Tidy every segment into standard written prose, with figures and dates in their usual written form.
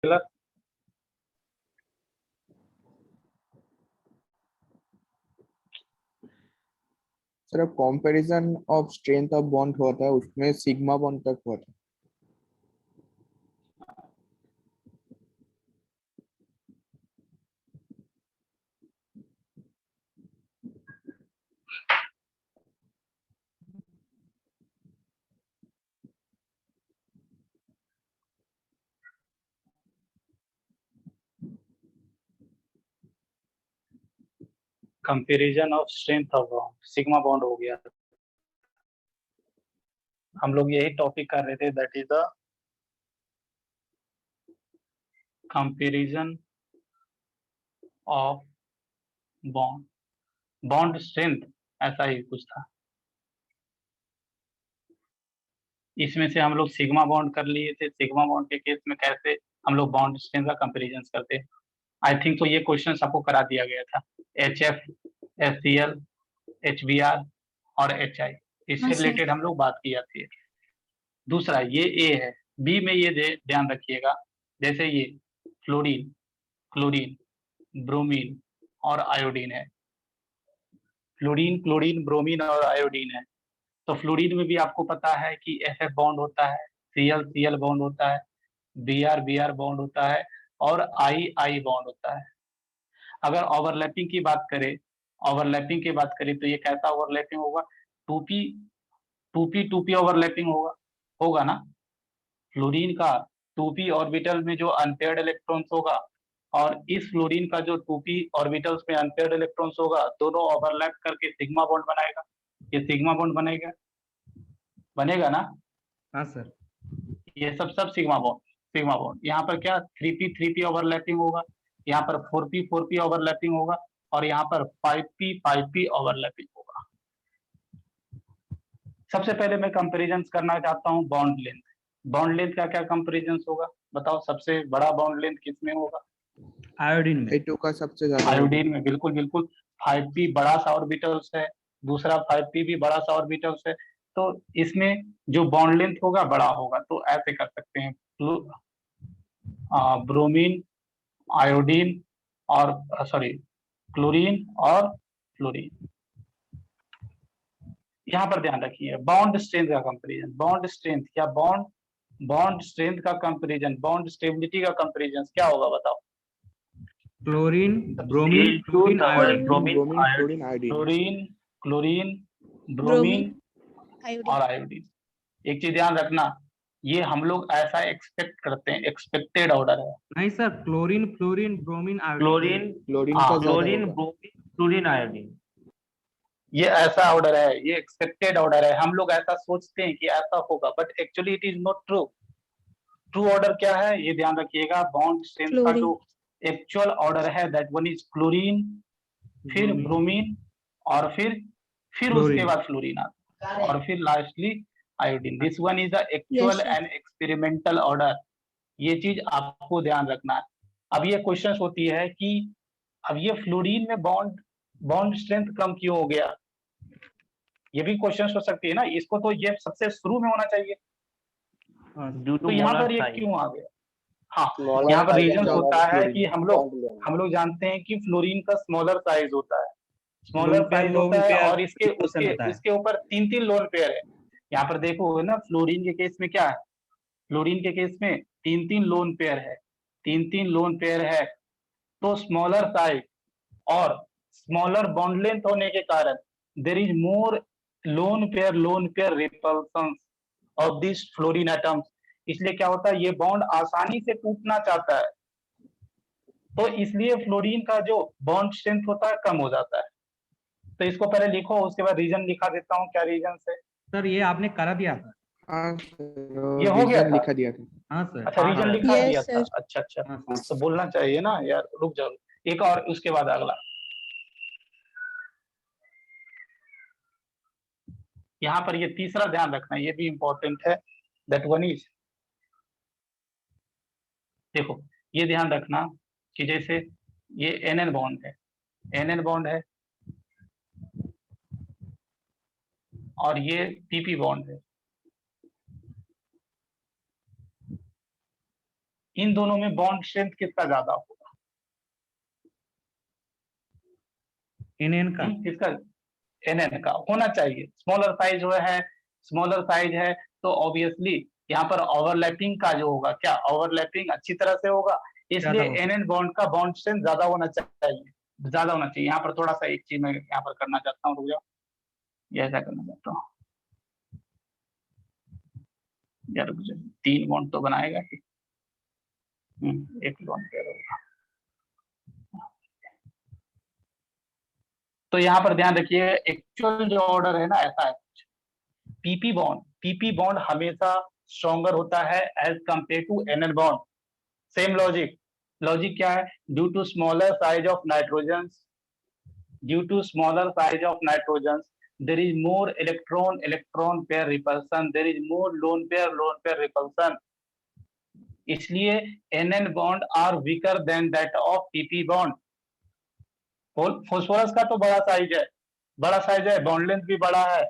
Clear? Sir comparison of strength of bond होता है, उसमें सिग्मा बॉन्ड तक होता है। Comparison of strength of bond sigma bond हो गया। हम लोग यही टॉपिक कर रहे थे, that is the comparison of bond strength, ऐसा ही कुछ था। इसमें से हम लोग सिग्मा बॉन्ड कर लिए थे। सिग्मा बॉन्ड के केस में कैसे हम लोग बॉन्ड स्ट्रेंथ का कंपैरिजन करते हैं, आई थिंक तो ये क्वेश्चन आपको करा दिया गया था। HF, HCl, HBr और HI, इससे रिलेटेड हम लोग बात किया थी। दूसरा ये A है, B में ये ध्यान रखिएगा, जैसे ये फ्लोरीन, क्लोरीन, ब्रोमीन और आयोडीन है। फ्लोरीन, क्लोरीन, ब्रोमीन और आयोडीन है। तो फ्लोरीन में भी आपको पता है कि SF बॉन्ड होता है, Cl बॉन्ड होता है, Br बॉन्ड होता है और I बॉन्ड होता है। अगर ओवरलैपिंग की बात करें, तो ये कैसा ओवरलैपिंग होगा? 2p 2p ओवरलैपिंग होगा ना। फ्लोरीन का 2p ऑर्बिटल में जो अनपेयर्ड इलेक्ट्रॉन्स होगा और इस फ्लोरीन का जो 2p ऑर्बिटल्स में अनपेयर्ड इलेक्ट्रॉन्स होगा, दोनों ओवरलैप करके सिग्मा बॉन्ड बनाएगा। ये सिग्मा बॉन्ड बनेगा ना। हाँ सर। ये सब सिग्मा बॉन्ड। यहाँ पर क्या 3p ओवरलैपिंग होगा, यहाँ पर 4p ओवरलैपिंग होगा और यहाँ पर 5p ओवरलैपिंग होगा। सबसे पहले मैं कंपैरिजन करना चाहता हूँ बॉन्ड लेंथ। बॉन्ड लेंथ का क्या कंपैरिजन होगा बताओ? सबसे बड़ा बॉन्ड लेंथ किसमें होगा? आयोडीन में। A2 का सबसे ज्यादा आयोडीन में, बिल्कुल। 5p बड़ा सा ऑर्बिटल्स है, दूसरा 5p भी बड़ा सा ऑर्बिटल्स है, तो इसमें जो बॉन्ड लेंथ होगा बड़ा होगा। तो ऐसे कर सकते हैं, ब्रोमीन, आयोडीन और क्लोरीन और फ्लोरीन। यहाँ पर ध्यान रखिए बॉन्ड स्ट्रेंथ का कंपैरिजन, बॉन्ड स्ट्रेंथ या बॉन्ड स्ट्रेंथ का कंपैरिजन, बॉन्ड स्टेबिलिटी का कंपैरिजन क्या होगा बताओ? Chlorine, bromine, chlorine, iodine. Chlorine, bromine और आयोडीन। एक चीज ध्यान रखना, ये हम लोग ऐसा एक्सपेक्ट करते हैं, एक्सपेक्टेड ऑर्डर है। नहीं sir, chlorine, fluorine, bromine, iodine. Chlorine chlorine, iodine, ये ऐसा ऑर्डर है, ये एक्सपेक्टेड ऑर्डर है। हम लोग ऐसा सोचते हैं कि ऐसा होगा, but actually it is not true. True order क्या है ये ध्यान रखिएगा। बॉन्ड स्ट्रेंथ का जो एक्चुअल ऑर्डर है दैट वन इज क्लोरीन, फिर ब्रोमीन और फिर उसके बाद फ्लोरीन आता है और फिर lastly iodine. This one is the actual and experimental order. ये चीज आपको ध्यान रखना है। अब ये क्वेश्चन होती है कि अब ये फ्लोरीन में बॉन्ड स्ट्रेंथ कम क्यों हो गया, ये भी क्वेश्चन हो सकती है ना। इसको तो ये सबसे शुरू में होना चाहिए, तो यहाँ पर ये क्यों आ गया? हाँ, यहाँ पर रीजन होता है कि हम लोग जानते हैं कि फ्लोरीन का स्मॉलर साइज होता है, और इसके ऊपर 3 लोन पेयर है। यहाँ पर देखो ना, फ्लोरीन के केस में क्या है? फ्लोरीन के केस में 3 लोन पेयर है, 3 लोन पेयर है। तो स्मॉलर साइज और स्मॉलर बॉन्ड लेंथ होने के कारण there is more lone pair repulsion of this fluorine atoms. इसलिए क्या होता है, ये बॉन्ड आसानी से टूटना चाहता है, तो इसलिए फ्लोरीन का जो बॉन्ड स्ट्रेंथ होता है कम हो जाता है। तो इसको पहले लिखो, उसके बाद रीजन लिखा देता हूँ, क्या रीजन है सर? ये आपने करा दिया था। ये हो गया था? लिखा दिया था। हाँ सर। अच्छा, रीजन लिखा दिया था। अच्छा, हाँ। तो बोलना चाहिए ना यार। रुक जाओ, एक और उसके बाद अगला। यहाँ पर ये तीसरा ध्यान रखना, ये भी इंपॉर्टेंट है, दैट वन इज, देखो ये ध्यान रखना कि जैसे ये NN बॉन्ड है और ये PP बॉन्ड है। इन दोनों में बॉन्ड स्ट्रेंथ कितना ज्यादा होगा? NN का किसका? NN का होना चाहिए। स्मॉलर साइज है, स्मॉलर साइज है तो ऑब्वियसली यहाँ पर ओवरलैपिंग का जो होगा, क्या ओवरलैपिंग अच्छी तरह से होगा, इसलिए ज्यादा होगा। NN बॉन्ड का बॉन्ड स्ट्रेंथ ज्यादा होना चाहिए, ज्यादा होना चाहिए। यहाँ पर थोड़ा सा एक चीज मैं यहाँ पर करना चाहता हूँ, रुक जाओ, ये ऐसा करना चाहता हूँ यार, रुक जाओ, 3 बॉन्ड तो बनाएगा ही। एक बॉन्ड पेयर होगा। तो यहाँ पर ध्यान रखिए, एक्चुअल जो ऑर्डर है ना ऐसा है, पीपी बॉन्ड हमेशा स्ट्रॉन्गर होता है as compare to NN bond. Same logic, logic क्या है? Due to smaller size of nitrogen, due to smaller size of nitrogen there is more electron pair repulsion, there is more lone pair repulsion, इसलिए NN bond are weaker than that of PP bond. Phosphorus का तो बड़ा size है, bond length भी बड़ा है,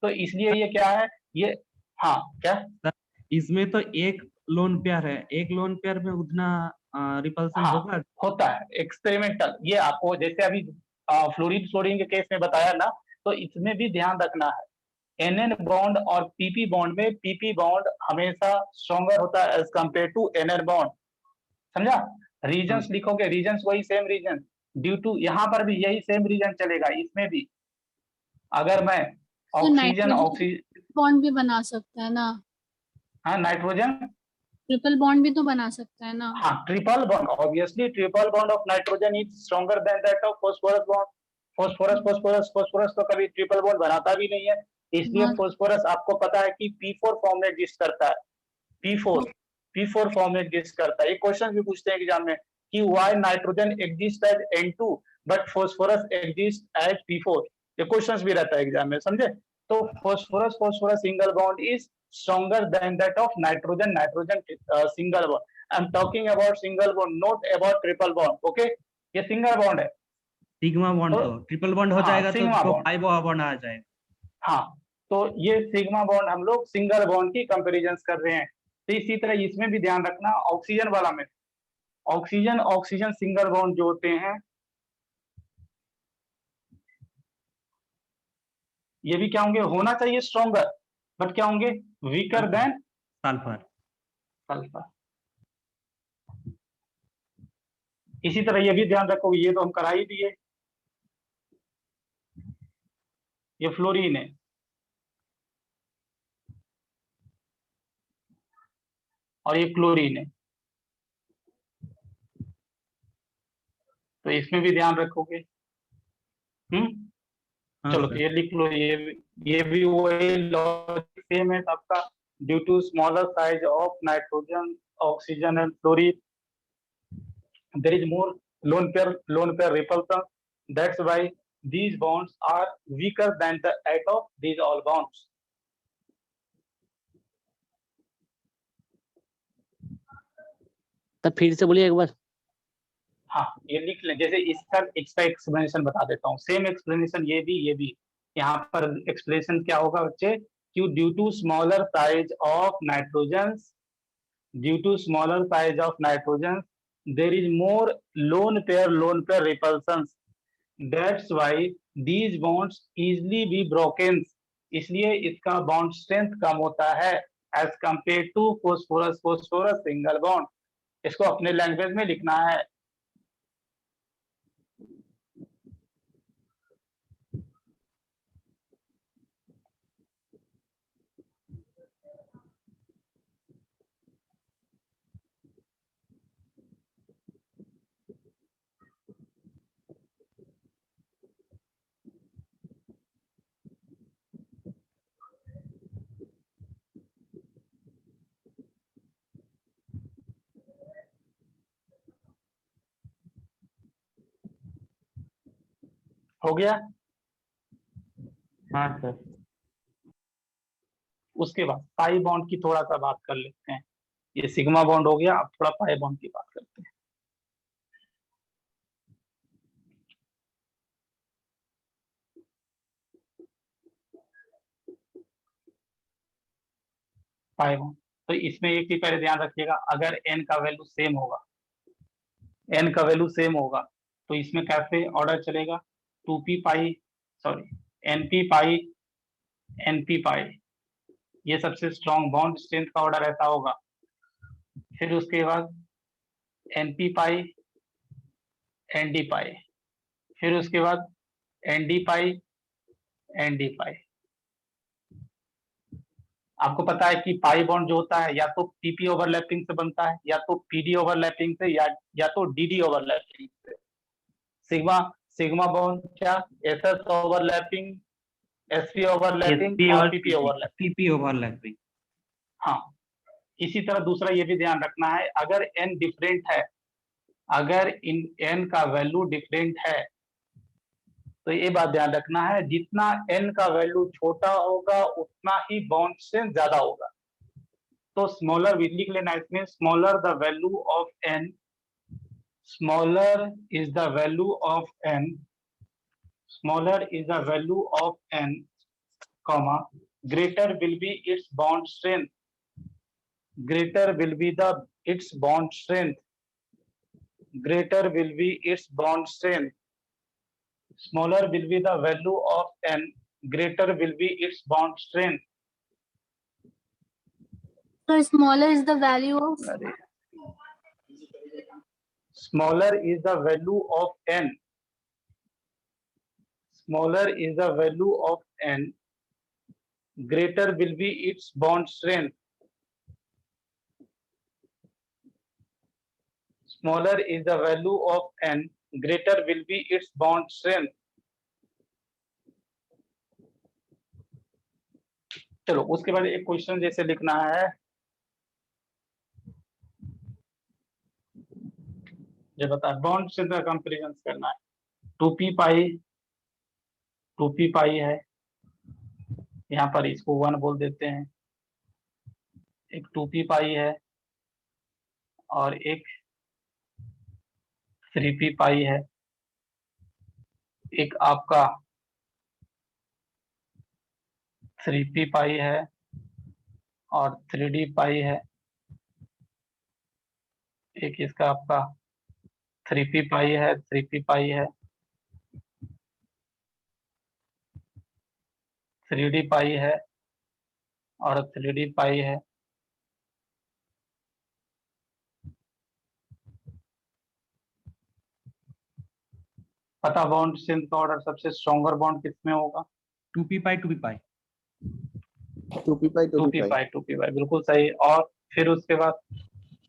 तो इसलिए ये क्या है, ये हाँ क्या इसमें तो एक लोन पेयर है, एक लोन पेयर में उतना रिपल्सन हाँ होगा। होता है एक्सपेरिमेंटल। ये आपको जैसे अभी फ्लोरीन फ्लोरीन के केस में बताया ना, तो इसमें भी ध्यान रखना है। NN बॉन्ड और PP बॉन्ड में PP बॉन्ड हमेशा स्ट्रॉन्गर होता है as compare to NN bond, समझा? रीजन्स लिखोगे, रीजन्स वही सेम रीजन, ड्यू टू यहाँ पर भी यही सेम रीजन चलेगा, इसमें भी अगर मैं तो ऑक्सीजन बॉन्ड भी बना सकता है ना, हाँ नाइट्रोजन, ट्रिपल बॉन्ड भी तो बना सकता है ना। हाँ triple bond, obviously triple bond of nitrogen is stronger than that of phosphorus bond. Phosphorus तो कभी ट्रिपल बॉन्ड बनाता भी नहीं है, इसलिए हाँ, फॉस्फोरस आपको पता है कि P4 फॉर्म में एग्जिस्ट करता है, P4 फॉर्म में एग्जिस्ट करता है। ये क्वेश्चन भी पूछते हैं एग्जाम में कि why nitrogen exist as N2 but phosphorus exist as P4, ये क्वेश्चन भी रहता है एग्जाम में, समझे? तो phosphorus single bond is stronger than that of nitrogen single bond. I'm talking about single bond, not about triple bond. Okay, ये single bond है। Sigma bond तो ट्रिपल बॉन्ड हो हाँ, जाएगा तो सिग्मा बॉन्ड, 5 बॉन्ड आ जाएगा। हाँ तो ये सिग्मा बॉन्ड हम लोग सिंगल बॉन्ड की कंपैरिजन कर रहे हैं। तो इसी तरह इसमें भी ध्यान रखना, ऑक्सीजन वाला में ऑक्सीजन सिंगल बॉन्ड जो होते हैं ये भी क्या होंगे, होना चाहिए स्ट्रॉन्गर, बट क्या होंगे, वीकर देन सल्फर। सल्फर। इसी तरह ये भी ध्यान रखो, ये तो हम करा ही दिए, ये फ्लोरीन है और ये क्लोरीन है, तो इसमें भी ध्यान रखोगे। हाँ चलो तो सर। ये लिख लो, ये भी वही लॉजिक सेम है सबका, due to smaller size of nitrogen oxygen and fluorine there is more lone pair repulsion, that's why these bonds are weaker than the at of these all bonds. तब फिर से बोलिए एक बार। हाँ ये लिख लें, जैसे इसका एक्सप्लेनेशन बता देता हूँ, सेम एक्सप्लेनेशन ये भी यहाँ पर एक्सप्लेनेशन क्या होगा बच्चे, कि due to smaller size of nitrogen, due to smaller size of nitrogen there is more lone pair repulsions, that's why these bonds easily be broken, इसलिए इसका बॉन्ड स्ट्रेंथ कम होता है as compare to phosphorus single bond. इसको अपने language में लिखना है। हो गया? हाँ सर। उसके बाद पाई बॉन्ड की थोड़ा सा बात कर लेते हैं। ये सिग्मा बॉन्ड हो गया, अब थोड़ा पाई बॉन्ड की बात करते हैं। पाई बॉन्ड, तो इसमें एक चीज पहले ध्यान रखिएगा, अगर n का वैल्यू सेम होगा, n का वैल्यू सेम होगा तो इसमें कैसे ऑर्डर चलेगा, 2p पाई सॉरी np पाई np पाई, ये सबसे स्ट्रॉन्ग बॉन्ड स्ट्रेंथ का ऑर्डर ऐसा होगा। फिर उसके बाद np पाई nd पाई, फिर उसके बाद nd पाई nd पाई। आपको पता है कि पाई बॉन्ड जो होता है या तो पीपी ओवरलैपिंग से बनता है, या तो पीडी ओवरलैपिंग से, या तो डीडी ओवरलैपिंग से। सिग्मा सिग्मा बॉन्ड क्या, SS overlapping, SP overlapping SP और और पीपी ओवरलैपिंग। PP overlapping. हाँ, इसी तरह दूसरा ये भी ध्यान रखना है, अगर n डिफरेंट है, अगर इन n का वैल्यू डिफरेंट है, तो ये बात ध्यान रखना है, जितना n का वैल्यू छोटा होगा उतना ही बॉन्ड स्ट्रेंथ ज्यादा होगा। तो स्मॉलर लिख लेना इसमें, smaller the value of n, smaller is the value of n, smaller is the value of n, comma, greater will be its bond strength, greater will be the its bond strength, greater will be its bond strength, smaller will be the value of n, greater will be its bond strength. So smaller is the value of Smaller is the value of n, smaller is the value of n, greater will be its bond strength. Smaller is the value of n, greater will be its bond strength. चलो उसके बाद एक question जैसे लिखना है, जो बता bond strength का कंपैरिजन करना है, 2p पाई है, यहाँ पर इसको 1 बोल देते हैं, एक 2p पाई है और एक 3p पाई है, एक आपका 3p पाई है और 3d पाई है, एक इसका आपका 3p पाई है, 3p पाई है, 3d पाई है और 3d पाई है। पता बॉन्ड स्ट्रेंथ का ऑर्डर सबसे स्ट्रॉन्गर बॉन्ड किसमें होगा, 2p पाई 2p पाई 2p पाई 2p पाई, बिल्कुल सही। और फिर उसके बाद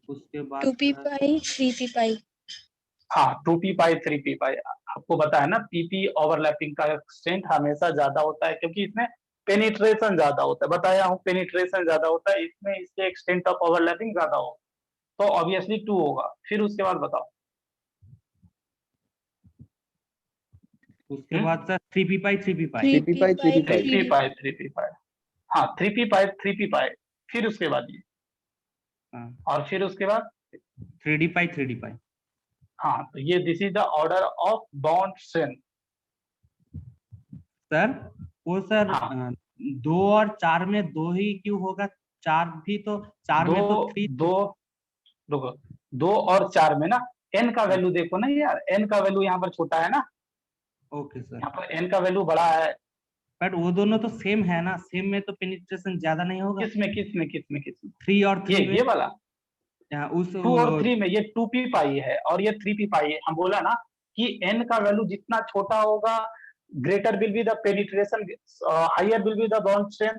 2p पाई 3p पाई। हाँ, 2p पाई 3p पाई। आपको पता है ना, पीपी ओवरलैपिंग का स्ट्रेंथ हमेशा ज्यादा होता है क्योंकि इसमें पेनिट्रेशन ज्यादा होता है, बताया हूँ पेनिट्रेशन ज्यादा होता है, इसमें इसके एक्सटेंट ऑफ ओवरलैपिंग ज्यादा होगा, तो ऑब्वियसली 2 होगा। फिर उसके बाद बताओ, उसके बाद सर 3p पाई 3p पाई 3p पाई 3p पाई 3p पाई 3p पाई, हाँ 3p पाई 3p पाई। फिर उसके बाद ये, हाँ, और फिर उसके बाद 3d पाई 3d पाई। हाँ, तो ये this is the order of bond strength. Sir वो सर हाँ। 2 और 4 में 2 ही क्यों होगा, 4 भी तो 4 में तो 3। रुको, 2 और 4 में ना n का वैल्यू देखो ना यार, n का वैल्यू यहाँ पर छोटा है ना, ओके सर, यहाँ पर n का वैल्यू बड़ा है। बट वो दोनों तो सेम है ना, सेम में तो पेनिट्रेशन ज्यादा नहीं होगा। किसमें 3 और 3 में ये वाला उस 2 और 3 में, ये 2p पाई है और ये 3p पाई है। हम बोला ना कि n का वैल्यू जितना छोटा होगा, greater will be the penetration, higher will be the bond strength.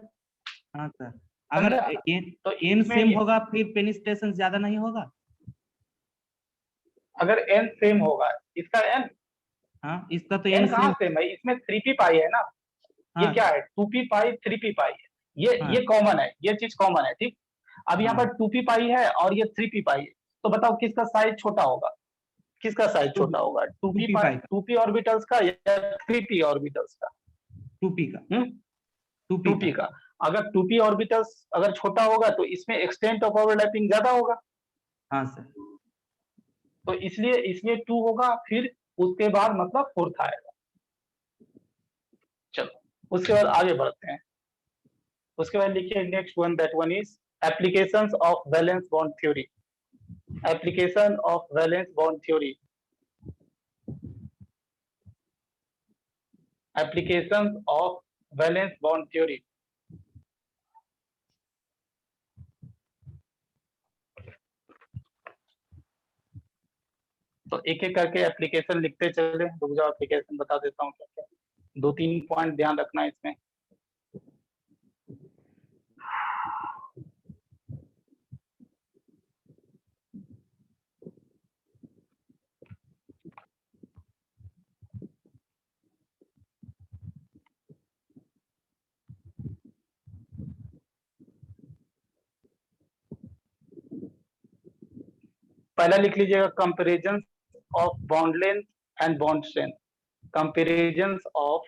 हाँ सर, अगर तो n इसमें सेम ये- होगा फिर पेनिट्रेशन ज्यादा नहीं होगा। अगर n सेम होगा, इसका n हाँ, इसका तो n n कहाँ सेम। सेम है, इसमें 3p पाई है ना, ये हाँ, क्या है 2p पाई 3p पाई है, हाँ। ये कॉमन है, ये चीज कॉमन है, ठीक। अब यहाँ हाँ। पर 2p पाई है और ये 3p पाई है, तो बताओ किसका साइज छोटा होगा, किसका साइज छोटा होगा, 2p 2p पाई का। 2p ऑर्बिटल्स का या 3p ऑर्बिटल्स का? 2p का 2p का। अगर 2p ऑर्बिटल्स अगर छोटा होगा तो इसमें एक्सटेंट ऑफ ओवरलैपिंग ज्यादा होगा, हाँ सर, तो इसलिए 2 होगा। फिर उसके बाद मतलब 4th आएगा। चलो उसके बाद आगे बढ़ते हैं। उसके बाद लिखिए next one, that one is applications of valence bond theory, application of valence bond theory, applications of valence bond theory. तो एक एक करके एप्लीकेशन लिखते चले, रुक जाओ, एप्लीकेशन बता देता हूँ क्या क्या, 2-3 पॉइंट ध्यान रखना है इसमें। पहला लिख लीजिएगा, comparison of bond length and bond strength, comparison of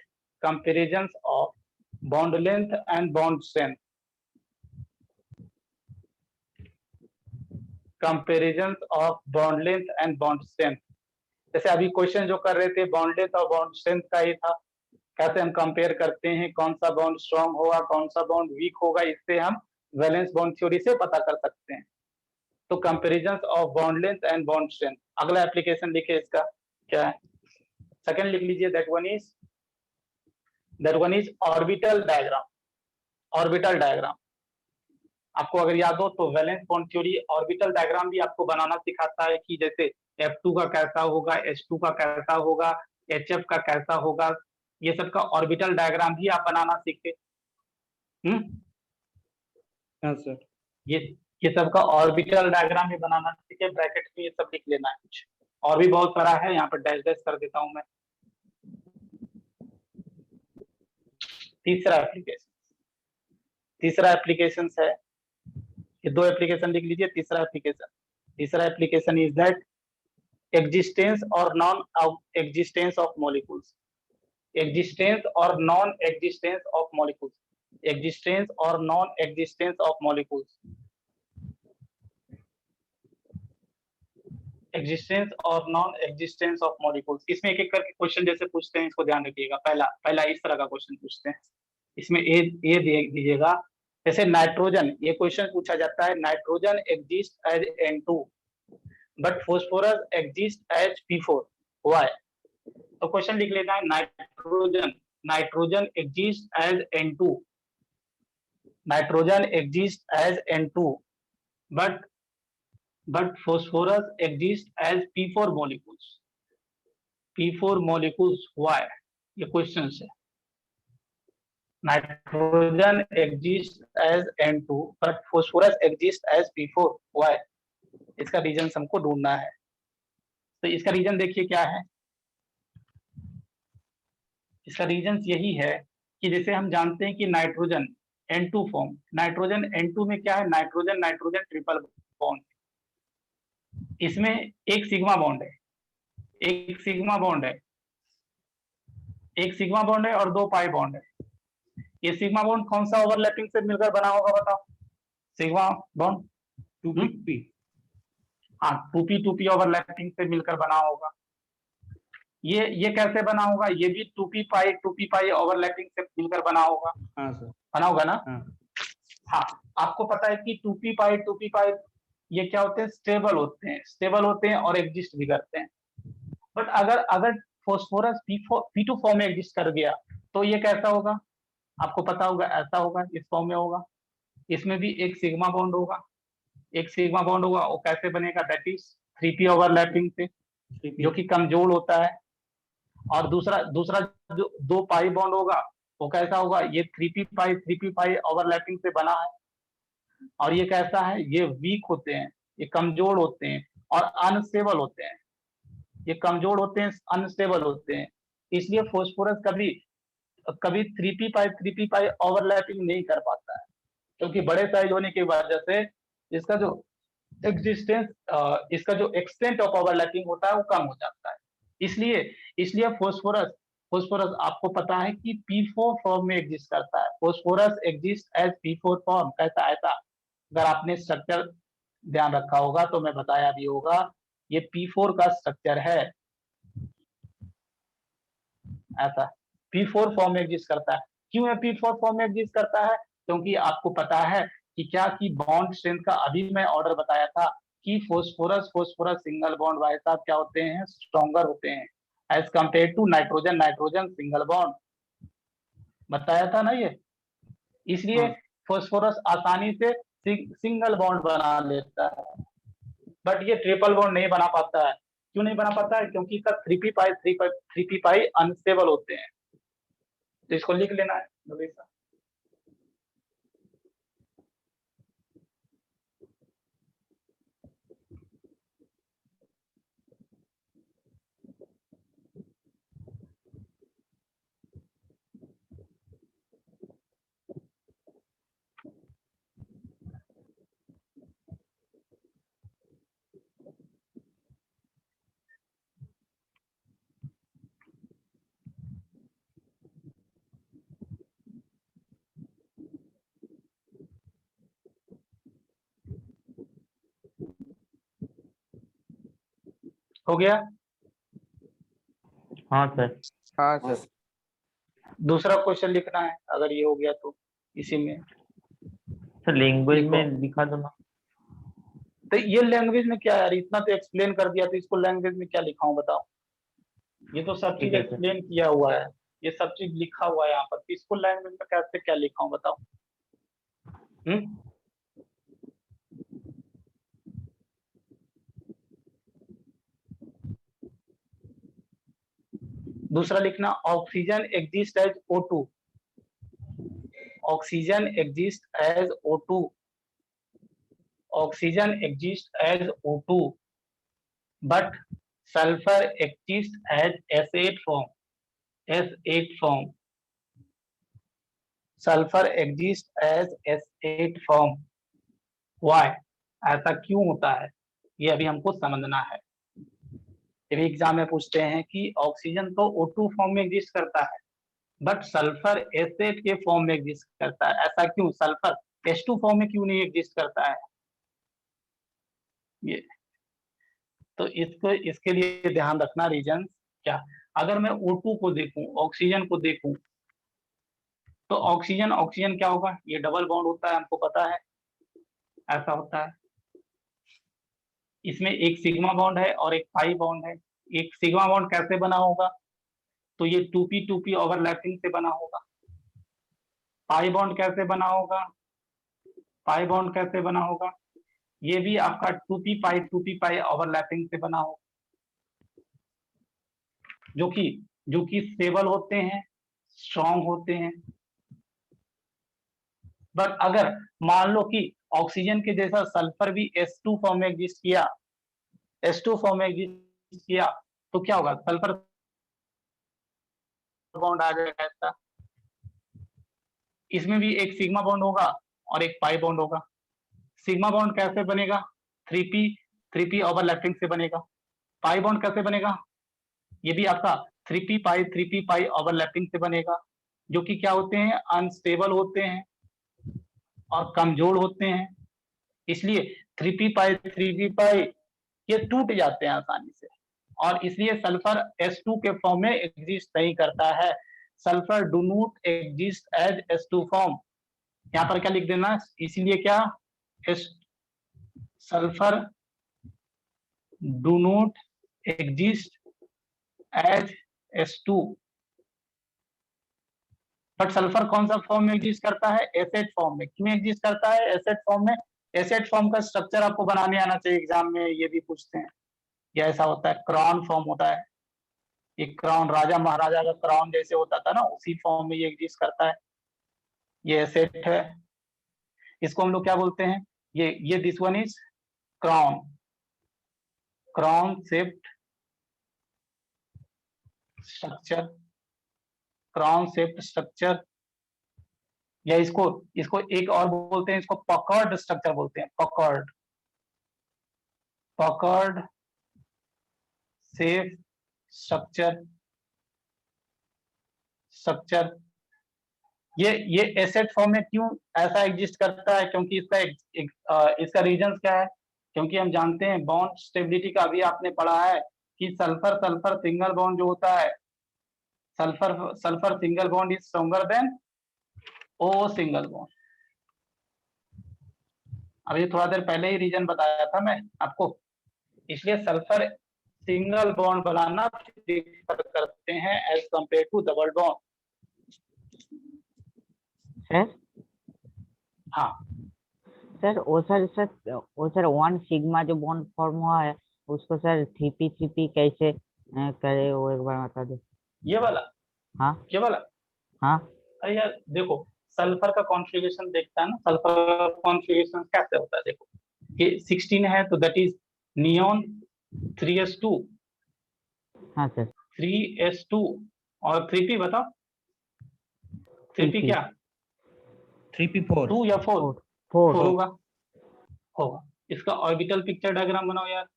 bond length and bond strength, comparison of bond length and bond strength. जैसे अभी क्वेश्चन जो कर रहे थे बॉन्ड लेंथ और बॉन्ड स्ट्रेंथ का ही था, कैसे हम कंपेयर करते हैं, कौन सा बॉन्ड स्ट्रांग होगा, कौन सा बॉन्ड वीक होगा, इससे हम वैलेंस बॉन्ड थ्योरी से पता कर सकते हैं। तो comparison of bond length and bond strength. अगला एप्लीकेशन लिखे, इसका क्या है, सेकंड लिख लीजिए, that one is orbital diagram. Orbital diagram आपको अगर याद हो तो valence bond theory orbital diagram भी आपको बनाना सिखाता है कि जैसे F2 का कैसा होगा, H2 का कैसा होगा, HF का कैसा होगा, ये सब का ऑर्बिटल डायग्राम भी आप बनाना सीखे। हाँ सर। ये सब का ऑर्बिटल डायग्राम भी बनाना सीखे, ब्रैकेट में ये सब लिख लेना है। कुछ और भी बहुत सारा है, यहाँ पर डैश डैश कर देता हूं मैं। तीसरा एप्लीकेशन है, ये 2 एप्लीकेशन लिख लीजिए। तीसरा एप्लीकेशन इज दैट एग्जिस्टेंस और non existence of molecules, existence और non existence of molecules, existence और non existence of molecules, existence और नॉन एग्जिस्टेंस ऑफ मॉलिक्यूल्स। इसमें एक एक करके क्वेश्चन जैसे पूछते हैं, इसको ध्यान रखिएगा। पहला इस तरह का क्वेश्चन पूछते हैं, इसमें ए दीजिएगा, जैसे नाइट्रोजन, ये क्वेश्चन पूछा जाता है, nitrogen exist as N2 but phosphorus exist as P4, why? तो क्वेश्चन लिख लेना है, nitrogen exist as N2, nitrogen exist as N2 but phosphorus exists as P4 molecules, why? ये क्वेश्चन है। Nitrogen exists as N2 but phosphorus exists as P4, why? इसका reason हमको ढूंढना है। तो इसका रीजन देखिए क्या है, इसका रीजन यही है कि जैसे हम जानते हैं कि nitrogen N2 form, nitrogen N2 में क्या है, नाइट्रोजन ट्रिपल बॉन्ड, इसमें एक सिग्मा बॉन्ड है, एक सिग्मा बॉन्ड है और 2 पाई बॉन्ड है। ये सिग्मा बॉन्ड कौन सा ओवरलैपिंग से मिलकर बना होगा बताओ? सिग्मा बॉन्ड 2p, हाँ 2p ओवरलैपिंग से मिलकर बना होगा। ये कैसे बना होगा? ये भी 2p पाई ओवरलैपिंग से मिलकर बना होगा। हाँ सर, बना होगा ना? हाँ। आपको पता है कि 2p पाई ये क्या होते हैं? स्टेबल होते हैं और एग्जिस्ट भी करते हैं। बट अगर फॉस्फोरस P2 फॉर्म में एग्जिस्ट कर गया तो ये कैसा होगा? आपको पता होगा, ऐसा होगा, इस फॉर्म में होगा। इसमें भी एक सिग्मा बॉन्ड होगा, वो कैसे बनेगा? दैट इज 3p ओवरलैपिंग से, जो कि कमजोर होता है। और दूसरा जो 2 पाई बॉन्ड होगा वो कैसा होगा? ये 3p पाई ओवरलैपिंग से बना है। और ये कैसा है? ये वीक होते हैं, ये कमजोर होते हैं और अनस्टेबल होते हैं। ये कमजोर होते हैं, अनस्टेबल होते हैं, इसलिए फॉस्फोरस कभी 3p पाई ओवरलैपिंग नहीं कर पाता है, क्योंकि बड़े साइज होने की वजह से इसका जो एक्सटेंट ऑफ ओवरलैपिंग होता है वो कम हो जाता है। इसलिए फॉस्फोरस आपको पता है कि P4 फॉर्म में एग्जिस्ट करता है। Phosphorus exist as P4 form, कैसा? ऐसा। अगर आपने स्ट्रक्चर ध्यान रखा होगा तो मैं बताया भी होगा, ये P4 का स्ट्रक्चर है, ऐसा P4 फॉर्म में एग्जिस्ट करता है। क्यों है P4 फॉर्म में एग्जिस्ट करता है? क्योंकि आपको पता है कि क्या कि बॉन्ड स्ट्रेंथ का अभी मैं ऑर्डर बताया था कि फोस्फोरस फोस्फोरस सिंगल बॉन्ड भाई साहब क्या होते हैं, स्ट्रॉन्गर होते हैं as compare to nitrogen nitrogen single bond, बताया था ना ये। इसलिए फोस्फोरस आसानी से सिंगल बॉन्ड बना लेता है, बट ये ट्रिपल बॉन्ड नहीं बना पाता है। क्यों नहीं बना पाता है? क्योंकि इसका 3p अनस्टेबल होते हैं। तो इसको लिख लेना है हमेशा। हो गया? हाँ सर। हाँ सर। दूसरा क्वेश्चन लिखना है अगर ये हो गया तो इसी में। सर लैंग्वेज लिखो। में लिखा दो ना। तो ये लैंग्वेज में क्या यार, इतना तो एक्सप्लेन कर दिया, तो इसको लैंग्वेज में क्या लिखाऊं बताओ? ये तो सब चीज ठीक है सर। एक्सप्लेन किया हुआ है, ये सब चीज लिखा हुआ है यहाँ पर, तो इसको लैंग्वेज में कैसे क्या लिखाऊं बताओ? दूसरा लिखना, oxygen exist as O2, oxygen exist as O2, oxygen exist as O2 but sulphur exist as S8 form, S8 form, sulphur exist as S8 form. Why? ऐसा क्यों होता है, ये अभी हमको समझना है। ये भी एग्जाम में पूछते हैं कि ऑक्सीजन तो O2 फॉर्म में एग्जिस्ट करता है बट सल्फर S8 के फॉर्म में एग्जिस्ट करता है, ऐसा क्यों? सल्फर H2 फॉर्म में क्यों नहीं एग्जिस्ट करता है? ये तो इसको, इसके लिए ध्यान रखना रीजन क्या। अगर मैं O2 को देखूं, ऑक्सीजन को देखूं, तो ऑक्सीजन ऑक्सीजन क्या होगा, ये डबल बॉन्ड होता है, हमको पता है ऐसा होता है। इसमें एक सिग्मा बॉन्ड है और एक पाई बॉन्ड है। एक सिग्मा बॉन्ड कैसे बना होगा, तो ये 2p ओवरलैपिंग से बना होगा। पाई बॉन्ड कैसे बना होगा, पाई बॉन्ड कैसे बना होगा, ये भी आपका 2p पाई ओवरलैपिंग से बना होगा, जो कि स्टेबल होते हैं, स्ट्रॉन्ग होते हैं। बट अगर मान लो कि ऑक्सीजन के जैसा सल्फर भी S2 फॉर्म में एग्जिस्ट किया, S2 फॉर्म में एग्जिस्ट किया, तो क्या होगा, सल्फर बॉन्ड आ जाएगा ऐसा। इसमें भी एक सिग्मा बॉन्ड होगा और एक पाई बॉन्ड होगा। सिग्मा बॉन्ड कैसे बनेगा, 3p ओवरलैपिंग से बनेगा। पाई बॉन्ड कैसे बनेगा, ये भी आपका 3p पाई ओवरलैपिंग से बनेगा, जो कि क्या होते हैं, अनस्टेबल होते हैं और कमजोर होते हैं। इसलिए 3p पाई ये टूट जाते हैं आसानी से, और इसलिए सल्फर S2 के फॉर्म में एग्जिस्ट नहीं करता है। Sulphur do not exist as S2 form. यहाँ पर क्या लिख देना, इसीलिए क्या, sulphur do not exist as S2। But sulphur कौन सा फॉर्म में एग्जिस्ट करता है, एसिड फॉर्म में। क्यों एग्जिस्ट करता है एसिड फॉर्म में? एसिड फॉर्म का स्ट्रक्चर आपको बनाने आना चाहिए, एग्जाम में ये भी पूछते हैं। ये ऐसा होता है, क्राउन फॉर्म होता है। ये क्राउन, राजा महाराजा का क्राउन जैसे होता था ना, उसी फॉर्म में ये एग्जिस्ट करता है। ये एसिड है, इसको हम लोग क्या बोलते हैं, ये this one is crown, crown shaped structure, crown shaped structure, या इसको एक और बोलते हैं, इसको पकर्ड स्ट्रक्चर बोलते हैं, पकर्ड शेप स्ट्रक्चर। ये एसेट फॉर्म में क्यों ऐसा एग्जिस्ट करता है, क्योंकि इसका रीजन क्या है, क्योंकि हम जानते हैं बॉन्ड स्टेबिलिटी का अभी आपने पढ़ा है कि सल्फर सल्फर सिंगल बॉन्ड जो होता है, sulphur single bond is stronger than O single bond. अब ये थोड़ा देर पहले ही रीजन बताया था मैं आपको, इसलिए सल्फर सिंगल बॉन्ड बनाना प्रेफर करते हैं as compare to double bond. Sir हाँ सर वो सर 1 सिग्मा जो बॉन्ड फॉर्म हुआ है उसको सर 3p कैसे करे वो एक बार बता दो। ये वाला, हाँ ये वाला, हाँ अरे यार देखो सल्फर का कॉन्फ़िगरेशन देखता है ना, सल्फर का कॉन्फ़िगरेशन कैसे होता है देखो, कि 16 है तो दैट इज नियॉन 3s2, हाँ सर 3s2 और 3p बताओ, 3p क्या 3p4 2 या 4? 4 4 होगा, होगा। इसका ऑर्बिटल पिक्चर डायग्राम बनाओ यार,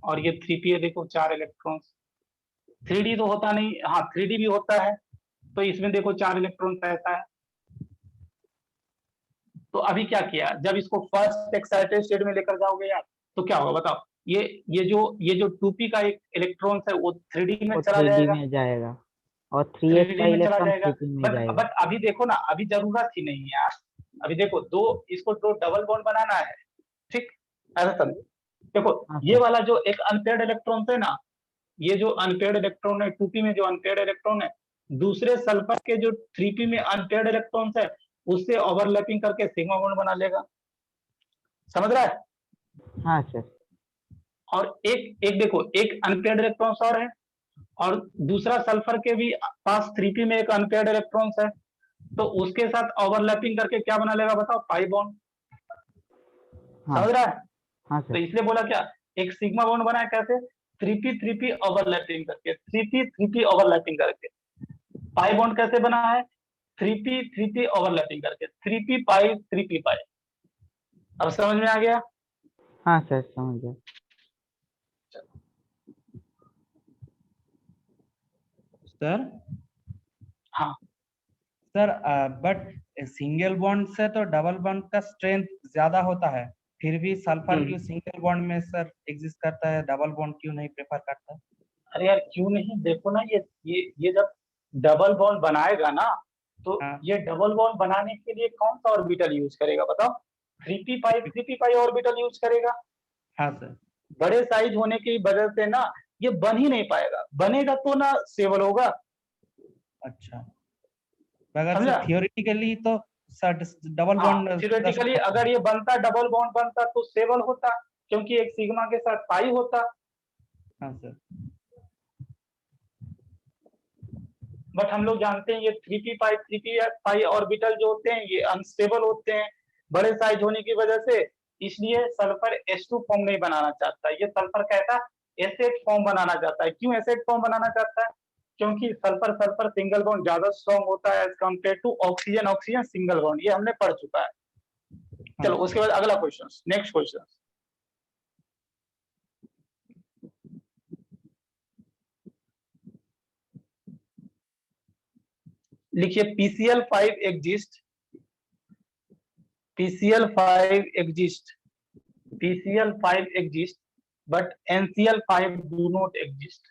और ये 3p है देखो 4 इलेक्ट्रॉन्स, 3d तो होता नहीं, हाँ 3d भी होता है, तो इसमें देखो 4 इलेक्ट्रॉन ऐसा है। तो अभी क्या किया, जब इसको फर्स्ट एक्साइटेड स्टेट में लेकर जाओगे यार तो क्या होगा बताओ, ये जो 2p का एक इलेक्ट्रॉन है वो 3d में वो चला 3D जाएगा, में जाएगा और 3s 3d का में चला इलेक्ट्रॉन जाएगा। 3p में बट जाएगा। बट अभी देखो ना, अभी जरूरत ही नहीं है यार, अभी देखो इसको दो डबल बॉन्ड बनाना है, ठीक, ऐसा समझो। देखो हाँ ये सर वाला जो एक अनपेयर्ड इलेक्ट्रॉन है ना, ये जो अनपेयर्ड इलेक्ट्रॉन है 2p में जो अनपेयर्ड इलेक्ट्रॉन है, दूसरे सल्फर के जो 3p में अनपेयर्ड इलेक्ट्रॉन है उससे ओवरलैपिंग करके सिग्मा बॉन्ड बना लेगा, समझ रहा है। हाँ सर और एक एक देखो एक अनपेयर्ड इलेक्ट्रॉन और है, और दूसरा सल्फर के भी पास 3p में एक अनपेयर्ड इलेक्ट्रॉन है, तो उसके साथ ओवरलैपिंग करके क्या बना लेगा बताओ, पाई बॉन्ड, हाँ समझ रहा है। हाँ तो सर इसलिए बोला क्या, एक सिग्मा बॉन्ड बना है कैसे, 3p ओवरलैपिंग करके, 3p ओवरलैपिंग करके। पाई बॉन्ड कैसे बना है, 3p ओवरलैपिंग करके, 3p पाई 3p पाई। अब समझ में आ गया। हाँ सर समझ गया। सर हाँ सर बट सिंगल बॉन्ड से तो डबल बॉन्ड का स्ट्रेंथ ज्यादा होता है, फिर भी सल्फर क्यों सिंगल बॉन्ड में सर एग्जिस्ट करता है, डबल बॉन्ड क्यों नहीं प्रेफर करता है? अरे यार क्यों नहीं, देखो ना ये जब डबल बॉन्ड बनाएगा ना, तो हाँ ये डबल बॉन्ड बनाने के लिए कौन सा ऑर्बिटल यूज करेगा बताओ, 3p पाई ऑर्बिटल यूज करेगा। हाँ सर। बड़े साइज होने की वजह से ना ये बन ही नहीं पाएगा, बनेगा तो ना स्टेबल होगा, अच्छा, अगर समझा। सर थियोरेटिकली तो सर डबल हाँ बॉन्ड थियोरेटिकली अगर ये बनता, डबल बॉन्ड बनता तो स्टेबल होता, क्योंकि एक सिग्मा के साथ पाई होता। हाँ सर बट हम लोग जानते हैं ये 3p पाई ऑर्बिटल जो होते हैं ये अनस्टेबल होते हैं बड़े साइज होने की वजह से, इसलिए सल्फर H2 फॉर्म नहीं बनाना चाहता, ये सल्फर कहता एसेट फॉर्म बनाना चाहता है। क्यों एसेट फॉर्म बनाना चाहता है, क्योंकि सल्फर सल्फर सिंगल बॉन्ड ज्यादा स्ट्रॉन्ग होता है as compare to oxygen oxygen single bond, ये हमने पढ़ चुका है। चलो उसके बाद अगला क्वेश्चन, नेक्स्ट क्वेश्चन लिखिए, PCl5 exist, PCl5 exist but NCl5 do not exist।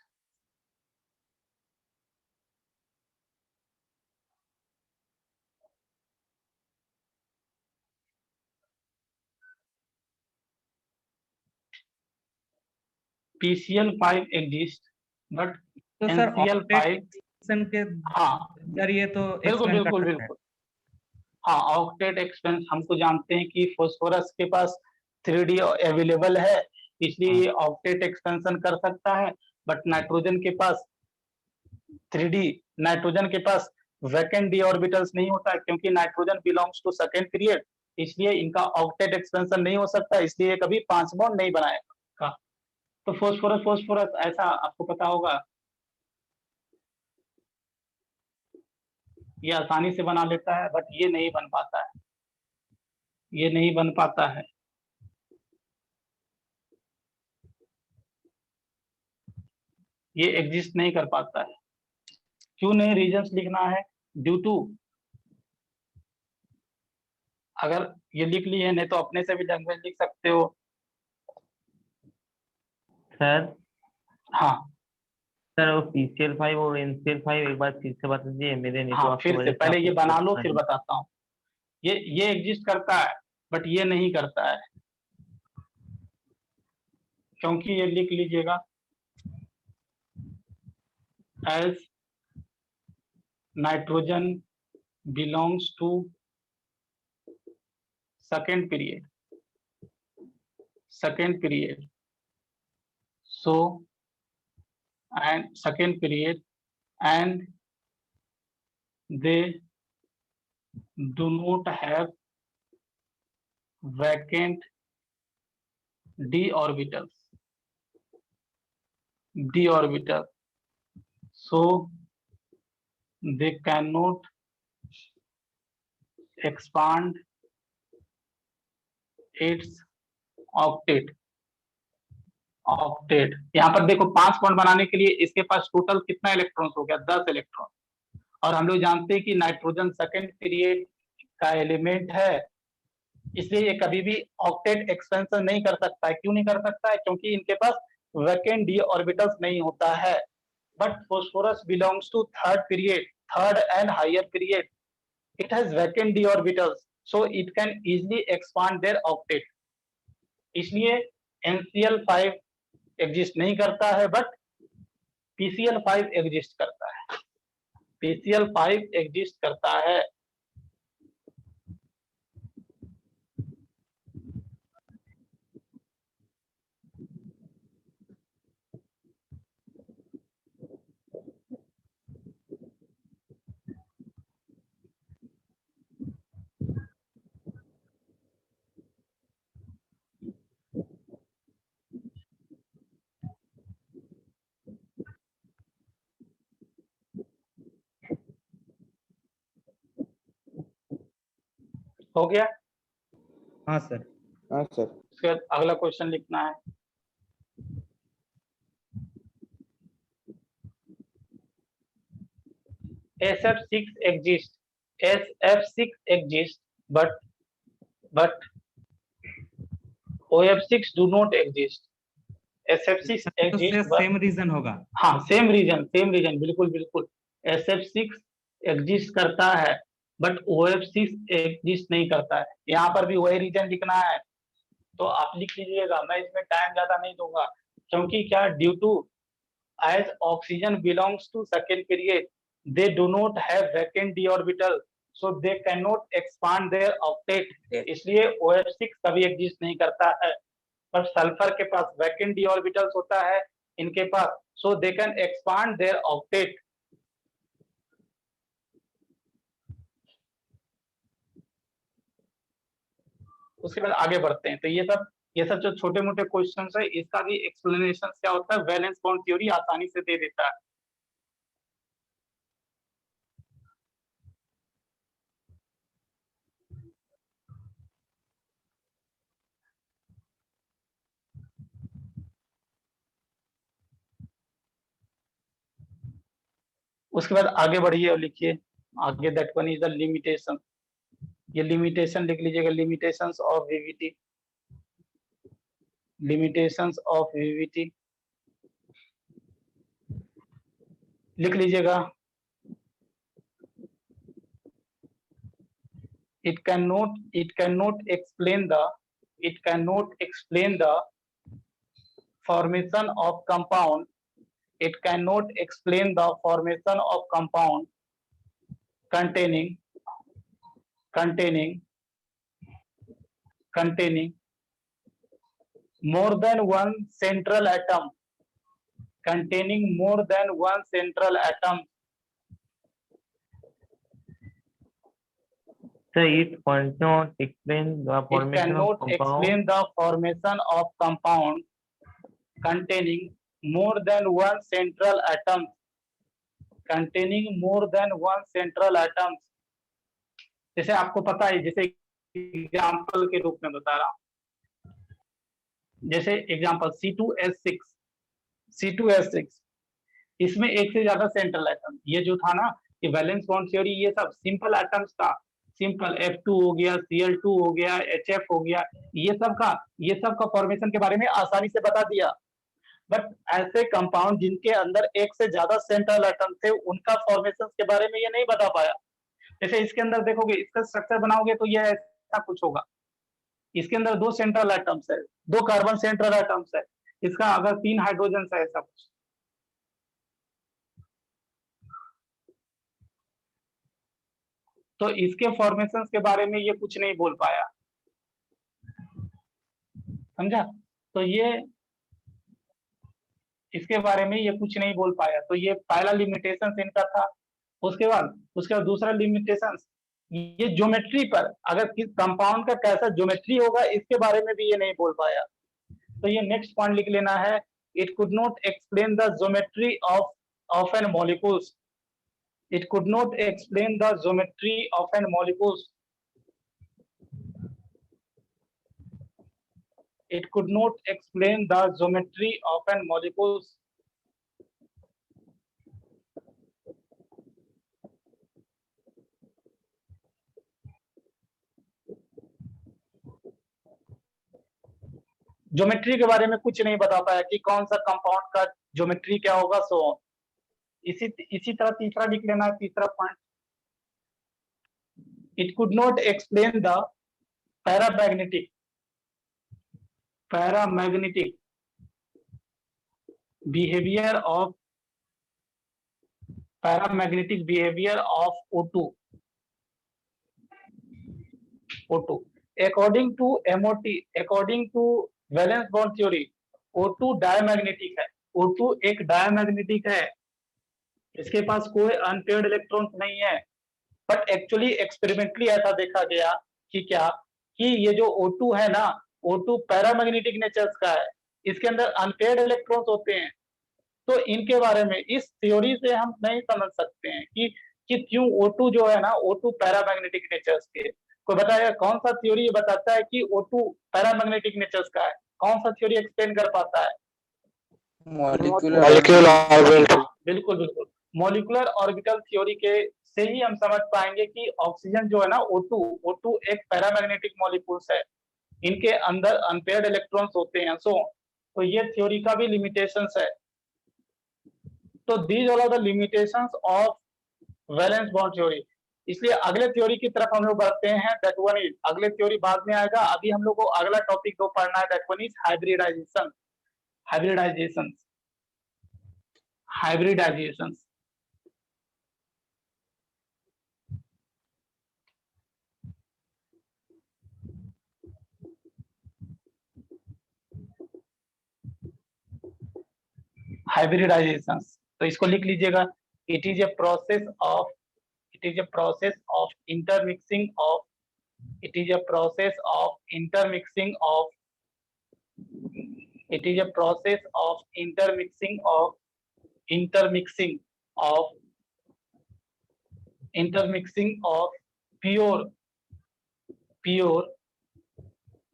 PCl5 exist but तो सर NCl5 के हाँ जरिए तो बिल्कुल एक्सप्लेन कर बिल्कुल सकते हैं। बिल्कुल, हाँ ऑक्टेट एक्सपेंस हमको जानते हैं कि फास्फोरस के पास 3d अवेलेबल है, इसलिए ये ऑक्टेट एक्सपेंशन कर सकता है। बट नाइट्रोजन के पास 3d, नाइट्रोजन के पास वैकेंट डी ऑर्बिटल्स नहीं होता है, क्योंकि nitrogen belongs to second period, इसलिए इनका ऑक्टेट एक्सपेंशन नहीं हो सकता, इसलिए कभी 5 बॉन्ड नहीं बनाएगा। तो फास्फोरस फास्फोरस ऐसा आपको पता होगा, ये आसानी से बना लेता है, बट ये नहीं बन पाता है, ये नहीं बन पाता है। ये एग्जिस्ट नहीं कर पाता है, क्यों नहीं, रीजंस लिखना है, ड्यू टू, अगर ये लिख लिए नहीं तो अपने से भी लैंग्वेज लिख सकते हो। सर हाँ सर वो PCl5 और NCl5 एक बार फिर से बता दीजिए, मेरे हाँ नेटवर्क की फिर से वजह से पहले आपको ये बना लो सुना फिर नहीं। बताता हूँ। ये एग्जिस्ट करता है बट ये नहीं करता है, क्योंकि ये लिख लीजिएगा as nitrogen belongs to second period, so and second period, and they do not have vacant d orbitals, so they cannot expand its octet। यहाँ पर देखो 5 बॉन्ड बनाने के लिए इसके पास टोटल कितना इलेक्ट्रॉन्स हो गया, 10 इलेक्ट्रॉन। और हम लोग जानते हैं कि नाइट्रोजन सेकंड पीरियड का एलिमेंट है, इसलिए ये कभी भी ऑक्टेट एक्सपेंशन नहीं कर सकता है। क्यों नहीं कर सकता है? क्योंकि इनके पास वैकेंट डी ऑर्बिटल्स नहीं होता है। But phosphorus belongs to third and higher period, it has vacant D orbitals, so it can easily expand their octet। इसलिए NCl5 एग्जिस्ट नहीं करता है बट PCl5 एग्जिस्ट करता है, PCl5 एग्जिस्ट करता है। हो गया? हाँ सर। हाँ सर। उसके बाद अगला क्वेश्चन लिखना है। SF6 exists, but OF6 do not exist। SF6 exists, same reason होगा। हाँ सेम रीजन बिल्कुल। SF6 एग्जिस्ट करता है बट OF6 एग्जिस्ट नहीं करता है। यहाँ पर भी वही रीजन लिखना है, तो आप लिख लीजिएगा, मैं इसमें टाइम ज्यादा नहीं दूंगा। क्योंकि क्या, due to as oxygen belongs to second period, they do not have vacant D orbital, so they can not expand their octet, इसलिए OF6 कभी एग्जिस्ट नहीं करता है। पर सल्फर के पास वैकेंट डी ऑर्बिटल्स होता है इनके पास, so they can expand their octet. उसके बाद आगे बढ़ते हैं। तो ये सब जो छोटे मोटे क्वेश्चंस है, इसका भी एक्सप्लेनेशन क्या होता है, वैलेंस बॉन्ड थ्योरी आसानी से दे देता है। उसके बाद आगे बढ़िए और लिखिए आगे, that one is the limitation. ये लिमिटेशन लिख लीजिएगा, लिमिटेशंस ऑफ वीवीटी, लिख लीजिएगा। it cannot explain the formation of compound, containing more than one central atom, So it cannot explain the formation of compound containing more than one central atom, जैसे आपको पता है, जैसे example के रूप में बता रहा हूं, जैसे एग्जाम्पल C2H6, इसमें एक से ज्यादा सेंट्रल एटम। ये जो था ना, ये वैलेंस बॉन्ड थ्योरी, ये सब सिंपल एटम्स था, सिंपल F2 हो गया, Cl2 हो गया, HF हो गया, ये सब का फॉर्मेशन के बारे में आसानी से बता दिया। बट ऐसे कंपाउंड जिनके अंदर एक से ज्यादा सेंट्रल एटम थे, उनका फॉर्मेशन के बारे में ये नहीं बता पाया। जैसे इसके अंदर देखोगे, इसका स्ट्रक्चर बनाओगे तो ये ऐसा कुछ होगा। इसके अंदर 2 सेंट्रल एटम्स है, 2 कार्बन सेंट्रल एटम्स है, इसका अगर 3 हाइड्रोजन है, ऐसा कुछ। तो इसके फॉर्मेशन के बारे में ये कुछ नहीं बोल पाया, समझा? तो ये इसके बारे में ये कुछ नहीं बोल पाया, तो ये पहला लिमिटेशन इनका था। उसके बाद दूसरा लिमिटेशन, ये ज्योमेट्री पर, अगर किस कंपाउंड का कैसा ज्योमेट्री होगा इसके बारे में भी ये नहीं बोल पाया। तो ये नेक्स्ट पॉइंट लिख लेना है, it could not explain the geometry of an molecules. It could not explain the geometry of an molecules. It could not explain the geometry of an molecules. Geometry के बारे में कुछ नहीं बता पाया कि कौन सा कंपाउंड का ज्योमेट्री क्या होगा, सो ऑन। इसी तरह तीसरा लिख लेना है, तीसरा point, it could not explain the paramagnetic behaviour of O2 according to valence bond theory O2 diamagnetic है। O2 एक डायमैग्नेटिक है, इसके पास कोई अनपेयर्ड इलेक्ट्रॉन्स नहीं है, बट एक्चुअली एक्सपेरिमेंटली ऐसा देखा गया कि क्या कि ये जो O2 है ना, O2 पैरामैग्नेटिक नेचर्स का है, इसके अंदर अनपेयर्ड इलेक्ट्रॉन्स होते हैं। तो इनके बारे में इस थ्योरी से हम नहीं समझ सकते हैं कि क्यों O2 जो है ना, O2 पैरामैग्नेटिक नेचर्स के। कोई बताएगा कौन सा थ्योरी ये बताता है कि O2 पैरामैग्नेटिक नेचर्स का है? कौन सा थ्योरी एक्सप्लेन कर पाता है? बिल्कुल मॉलिक्यूलर ऑर्बिटल थ्योरी के से ही हम समझ पाएंगे कि ऑक्सीजन जो है ना, O2 एक पैरामैग्नेटिक मॉलिक्यूल्स है, इनके अंदर अनपेयर्ड इलेक्ट्रॉन्स होते हैं। तो ये थ्योरी का भी लिमिटेशंस है। तो these all are the limitations of valence bond theory. इसलिए अगले थ्योरी की तरफ हम लोग बढ़ते हैं, दैट वन इज, अगले थ्योरी बाद में आएगा, अभी हम लोग को अगला टॉपिक जो पढ़ना है, दैट वन इज हाइब्रिडाइजेशन। तो इसको लिख लीजिएगा, it is a process of intermixing of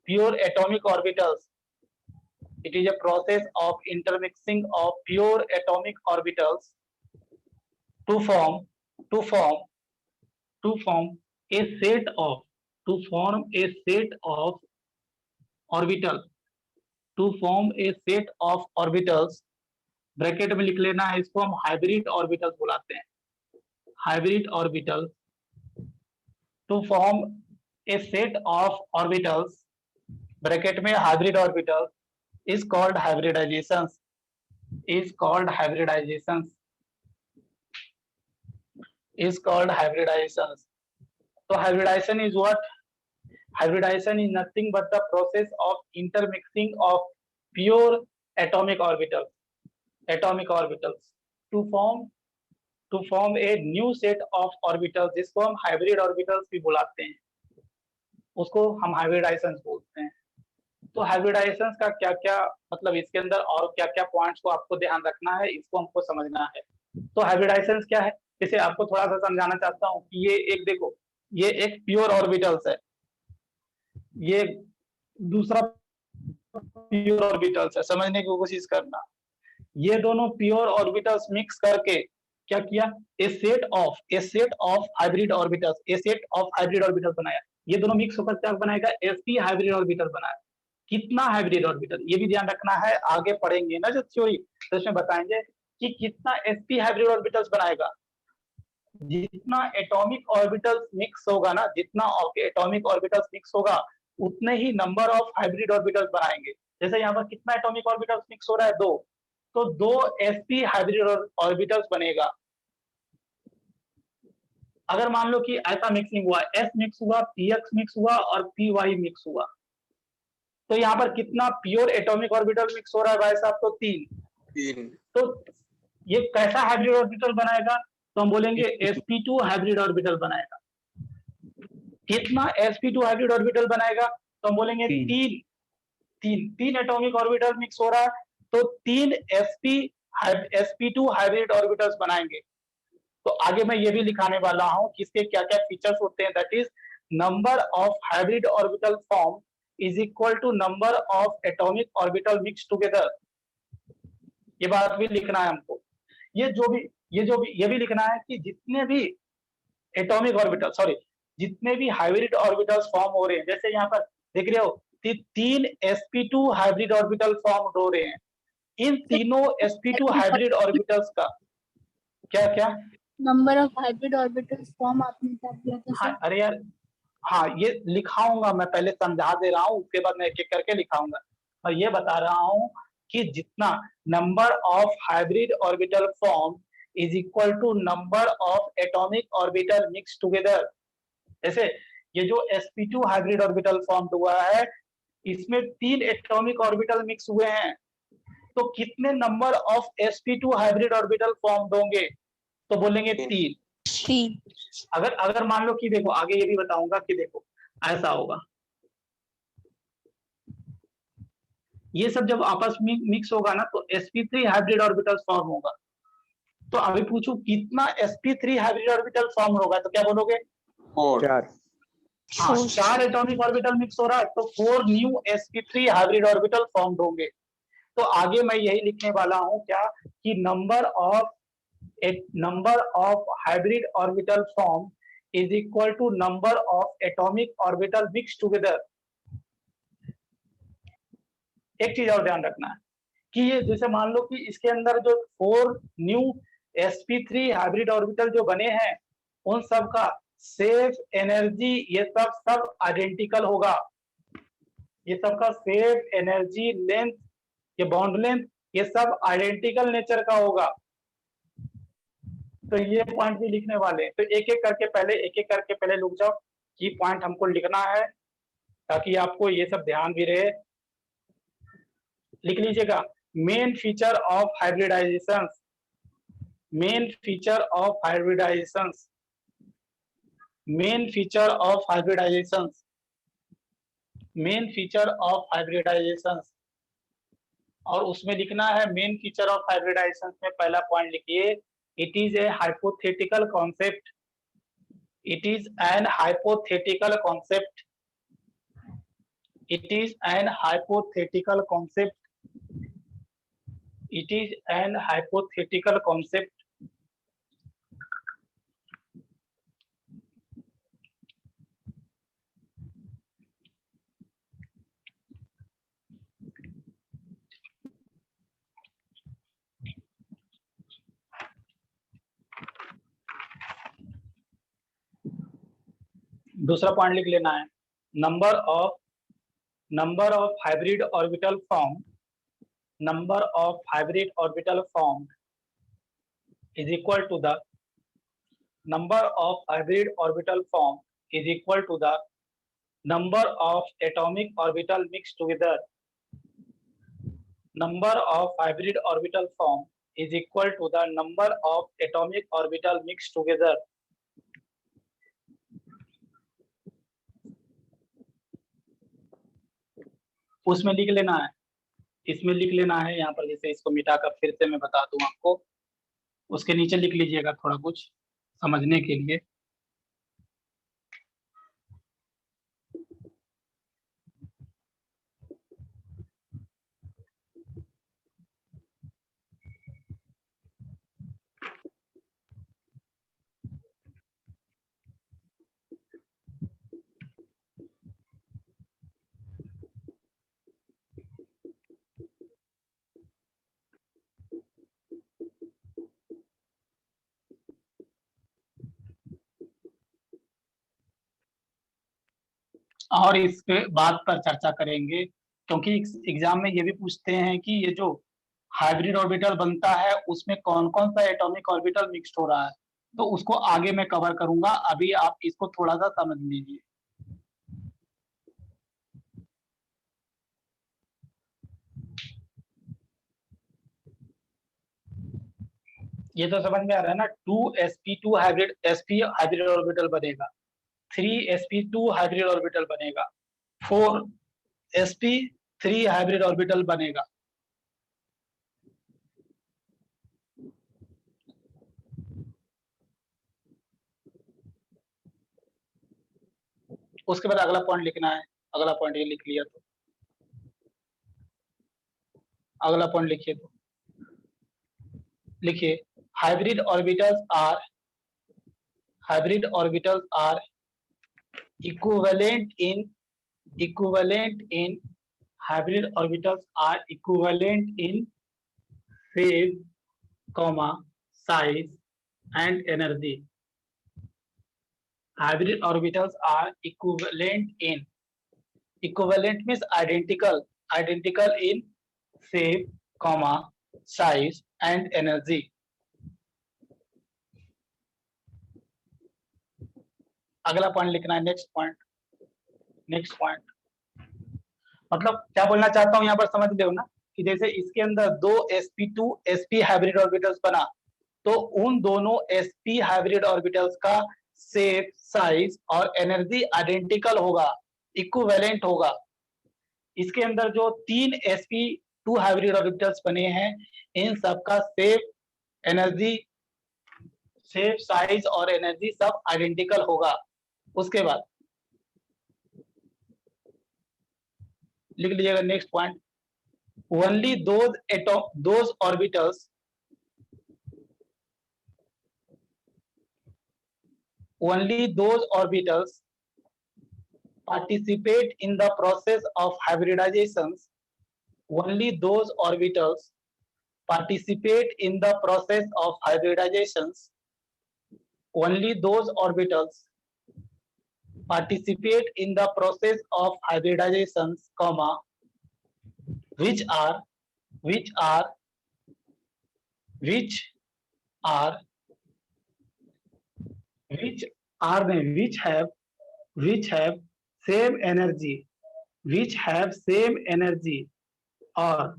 pure atomic orbitals. It is a process of intermixing of pure atomic orbitals to form a set of orbitals, bracket में लिख लेना है, इसको हम हाइब्रिड ऑर्बिटल्स बुलाते हैं। Hybrid orbital to form a set of orbitals, bracket में hybrid orbital is called hybridization. So hybridization is what? Hybridization is nothing but the process of intermixing of pure atomic orbitals to form a new set of orbitals, जिसको हम hybrid orbitals भी बुलाते हैं, उसको हम hybridization बोलते हैं। तो हाइब्रिडाइजेशन का क्या क्या मतलब, इसके अंदर और क्या क्या पॉइंट्स को आपको ध्यान रखना है, इसको हमको समझना है। तो हाइब्रिडाइजेशन क्या है, इसे आपको थोड़ा सा समझाना चाहता हूँ कि ये एक देखो, ये एक प्योर ऑर्बिटल्स है, ये दूसरा प्योर ऑर्बिटल्स है, समझने की कोशिश करना। ये दोनों प्योर ऑर्बिटल्स मिक्स करके क्या किया, ए सेट ऑफ हाइब्रिड ऑर्बिटल्स बनाया। ये दोनों मिक्स होकर क्या बनाएगा, sp हाइब्रिड ऑर्बिटल बनाया। कितना हाइब्रिड ऑर्बिटल, ये भी ध्यान रखना है, आगे पढ़ेंगे ना जो थ्योरी, तो इसमें बताएंगे कि कितना sp हाइब्रिड ऑर्बिटल्स बनाएगा। जितना एटॉमिक ऑर्बिटल्स मिक्स होगा ना, जितना एटॉमिक ऑर्बिटल्स मिक्स होगा उतने ही नंबर ऑफ हाइब्रिड ऑर्बिटल्स बनाएंगे। जैसे यहाँ पर कितना एटॉमिक ऑर्बिटल्स मिक्स हो रहा है, 2, तो 2 sp हाइब्रिड ऑर्बिटल्स बनेगा। अगर मान लो कि ऐसा मिक्सिंग हुआ, s मिक्स हुआ, px मिक्स हुआ और py मिक्स हुआ, तो यहाँ पर कितना प्योर एटॉमिक ऑर्बिटल मिक्स हो रहा है भाई साहब, तो 3। तो ये कैसा हाइब्रिड ऑर्बिटल बनाएगा, तो हम बोलेंगे sp2 हाइब्रिड ऑर्बिटल बनाएगा। कितना sp2 हाइब्रिड ऑर्बिटल बनाएगा, तो हम बोलेंगे 3 एटॉमिक ऑर्बिटल मिक्स हो रहा है, तो 3 sp2 हाइब्रिड ऑर्बिटल्स बनाएंगे। तो आगे मैं ये भी लिखाने वाला हूं कि इसके क्या क्या फीचर्स होते हैं, that is number of hybrid orbital form is equal to number of atomic orbital mix together. ये बात भी लिखना है हमको। ये भी लिखना है कि जितने भी एटॉमिक ऑर्बिटल, सॉरी, जितने भी हाइब्रिड ऑर्बिटल्स फॉर्म हो रहे हैं, जैसे यहाँ पर देख रहे हो 3 sp2 हाइब्रिड ऑर्बिटल फॉर्म हो रहे हैं, इन तीनों sp2 हाइब्रिड ऑर्बिटल्स का क्या क्या number of hybrid orbitals form आपने क्या किया था हाँ, सर? अरे यार, हाँ ये लिखाऊंगा मैं, पहले समझा दे रहा हूँ, उसके बाद मैं एक एक करके लिखाऊंगा। और ये बता रहा हूँ कि जितना number of hybrid orbital form is equal to number of atomic orbital mix together. जैसे ये जो sp2 हाइब्रिड ऑर्बिटल फॉर्म हुआ है, इसमें 3 एटॉमिक ऑर्बिटल मिक्स हुए हैं, तो कितने number of sp2 hybrid orbital form होंगे, तो बोलेंगे 3। अगर मान लो कि देखो, आगे ये भी बताऊंगा कि देखो ऐसा होगा, ये सब जब आपस में मिक्स होगा ना, तो sp3 हाइब्रिड ऑर्बिटल फॉर्म होगा। तो अभी पूछू कितना sp3 हाइब्रिड ऑर्बिटल फॉर्म होगा, तो क्या बोलोगे? 4। हाँ, 4 एटॉमिक ऑर्बिटल मिक्स हो रहा है, तो 4 new sp3 hybrid orbital form होंगे। तो आगे मैं यही लिखने वाला हूं क्या, कि number of hybrid orbital form is equal to number of atomic orbital mix together. एक चीज और ध्यान रखना है कि ये जैसे मान लो कि इसके अंदर जो 4 न्यू sp3 हाइब्रिड ऑर्बिटल जो बने हैं, उन सब का सेफ एनर्जी, ये सब आइडेंटिकल होगा। ये सब का सेफ एनर्जी, लेंथ, ये बॉन्ड लेंथ, ये सब आइडेंटिकल नेचर का होगा। तो ये पॉइंट भी लिखने वाले हैं। तो एक एक करके पहले लिख जाओ कि पॉइंट हमको लिखना है, ताकि आपको ये सब ध्यान भी रहे। लिख लीजिएगा, main feature of hybridization, main feature of hybridization, main feature of hybridization, main feature of hybridization. और उसमें लिखना है मेन फीचर ऑफ हाइब्रिडाइजेशन में पहला पॉइंट लिखिए, it is a hypothetical concept, it is an hypothetical concept, it is an hypothetical concept, it is an hypothetical concept, दूसरा point लिख लेना है, number of hybrid orbital form, number of hybrid orbital formed is equal to the number of hybrid orbital formed is equal to the number of atomic orbital mixed together. Number of hybrid orbital formed is equal to the number of atomic orbital mixed together. उसमें लिख लेना है, इसमें लिख लेना है, यहाँ पर जैसे इसको मिटाकर फिर से मैं बता दूं आपको, उसके नीचे लिख लीजिएगा थोड़ा कुछ समझने के लिए। और इस पे बात पर चर्चा करेंगे, क्योंकि एग्जाम में ये भी पूछते हैं कि ये जो हाइब्रिड ऑर्बिटल बनता है उसमें कौन कौन सा एटॉमिक ऑर्बिटल मिक्स्ड हो रहा है, तो उसको आगे मैं कवर करूंगा, अभी आप इसको थोड़ा सा समझ लीजिए। ये तो समझ में आ रहा है ना, 2sp2 हाइब्रिड ऑर्बिटल बनेगा, 3sp2 हाइब्रिड ऑर्बिटल बनेगा, 4sp3 हाइब्रिड ऑर्बिटल बनेगा। उसके बाद अगला पॉइंट लिखना है, अगला पॉइंट ये लिख लिया तो अगला पॉइंट लिखिए, तो लिखिए hybrid orbitals are equivalent in hybrid orbitals are equivalent in phase, size and energy. Hybrid orbitals are equivalent means identical in shape, size and energy. अगला पॉइंट लिखना है, नेक्स्ट पॉइंट। मतलब क्या बोलना चाहता हूं यहाँ पर समझ लो ना, कि जैसे इसके अंदर दो sp2 sp हाइब्रिड ऑर्बिटल्स बना, तो उन दोनों sp हाइब्रिड ऑर्बिटल्स का शेप, साइज और एनर्जी आइडेंटिकल होगा, इक्विवेलेंट होगा। इसके अंदर जो 3 sp2 हाइब्रिड ऑर्बिटल्स बने हैं, इन सबका शेप, साइज और एनर्जी सब आइडेंटिकल होगा। उसके बाद लिख लीजिएगा next point, only those orbitals participate in the process of hybridizations. Only those orbitals participate in the process of hybridizations. Only those orbitals participate in the process of hybridizations, which have same energy, or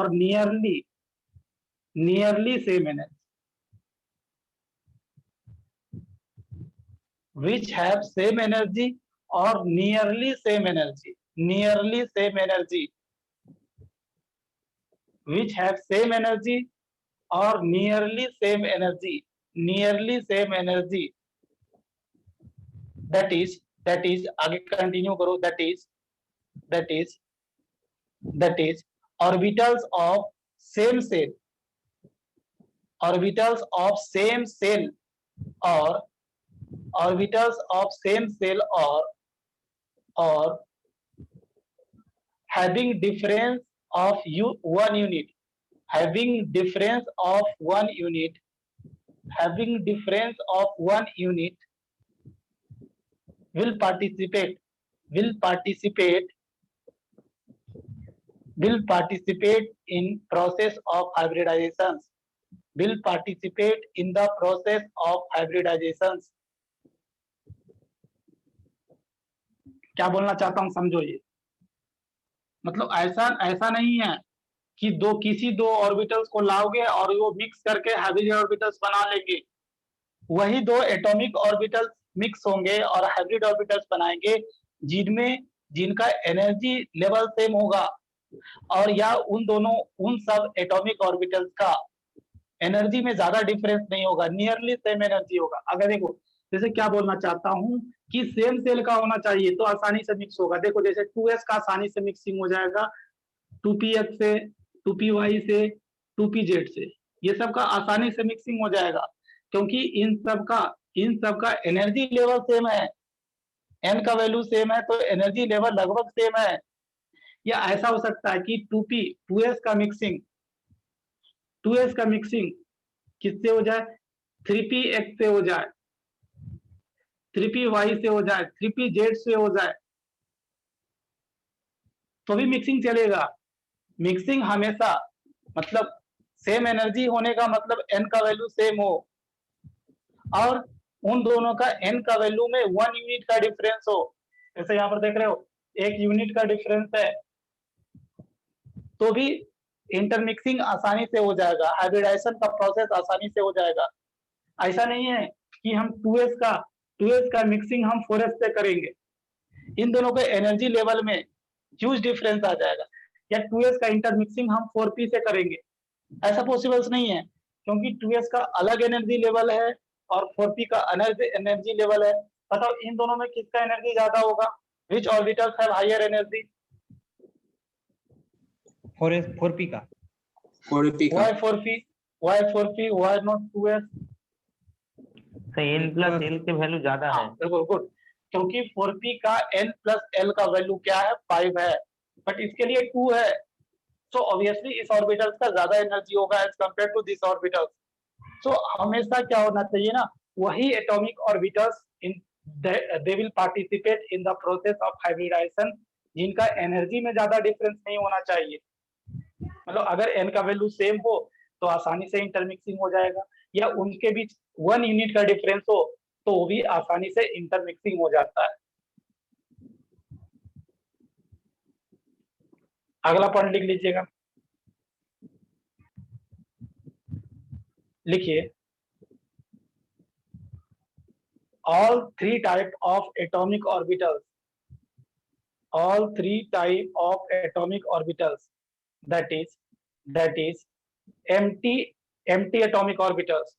nearly same energy, which have same energy or nearly same energy, which have same energy or nearly same energy, that is आगे continue करो, that is orbitals of same shell, or having difference of one unit, will participate in process of hybridizations, क्या बोलना चाहता हूं समझो। ये मतलब ऐसा नहीं है कि किसी दो ऑर्बिटल्स को लाओगे और वो मिक्स करके हाइब्रिड ऑर्बिटल्स बना लेंगे। वही दो एटॉमिक ऑर्बिटल्स मिक्स होंगे और हाइब्रिड ऑर्बिटल्स बनाएंगे, जिनका एनर्जी लेवल सेम होगा, और या उन सब एटॉमिक ऑर्बिटल्स का एनर्जी में ज्यादा डिफरेंस नहीं होगा, नियरली सेम एनर्जी होगा। अगर देखो जैसे क्या बोलना चाहता हूं कि सेम सेल का होना चाहिए तो आसानी से मिक्स होगा। देखो जैसे 2s का आसानी से मिक्सिंग हो जाएगा 2px से, 2py से, 2pz से, ये सब का आसानी से मिक्सिंग हो जाएगा, क्योंकि इन सब का एनर्जी लेवल सेम है, n का वैल्यू सेम है, तो एनर्जी लेवल लगभग सेम है। या ऐसा हो सकता है कि 2s का मिक्सिंग किससे हो जाए, 3px से हो जाए, 3p-Y से हो जाए, 3p-Z से हो जाए, तो भी मिक्सिंग चलेगा। मिक्सिंग हमेशा मतलब सेम एनर्जी होने का मतलब n का वैल्यू सेम हो और उन दोनों का n का वैल्यू में 1 यूनिट का डिफरेंस हो। जैसे यहाँ पर देख रहे हो 1 यूनिट का डिफरेंस है, तो भी इंटरमिक्सिंग आसानी से हो जाएगा, हाइब्रिडाइजेशन का प्रोसेस आसानी से हो जाएगा। ऐसा नहीं है कि हम 2s का मिक्सिंग हम 4s से करेंगे, इन दोनों के एनर्जी लेवल में ह्यूज डिफरेंस आ जाएगा, या 2s का इंटरमिक्सिंग हम 4p से करेंगे, ऐसा पॉसिबल नहीं है, क्योंकि 2s का अलग एनर्जी लेवल है और 4p का एनर्जी लेवल है। बताओ इन दोनों में किसका एनर्जी ज्यादा होगा? Which orbitals have higher energy? 4p का। 4p का। Why 4p? Why 4p? Why not 2s? तो n प्लस l के वैल्यू ज्यादा है। बिल्कुल गुड, क्योंकि 4p का n प्लस l का वैल्यू क्या है? 5 है, बट इसके लिए 2 है, सो ऑब्वियसली इस ऑर्बिटल्स का ज्यादा एनर्जी होगा as compare to this orbitals. So हमेशा क्या होना चाहिए ना, वही atomic orbitals in they will participate in the process of hybridization जिनका एनर्जी में ज्यादा डिफरेंस नहीं होना चाहिए। मतलब अगर n का वैल्यू सेम हो तो आसानी से इंटरमिक्सिंग हो जाएगा, या उनके बीच 1 यूनिट का डिफरेंस हो तो वो भी आसानी से इंटरमिक्सिंग हो जाता है। अगला पॉइंट लिख लीजिएगा, लिखिए all three type of atomic orbitals, all three type of atomic orbitals, that is empty atomic orbitals,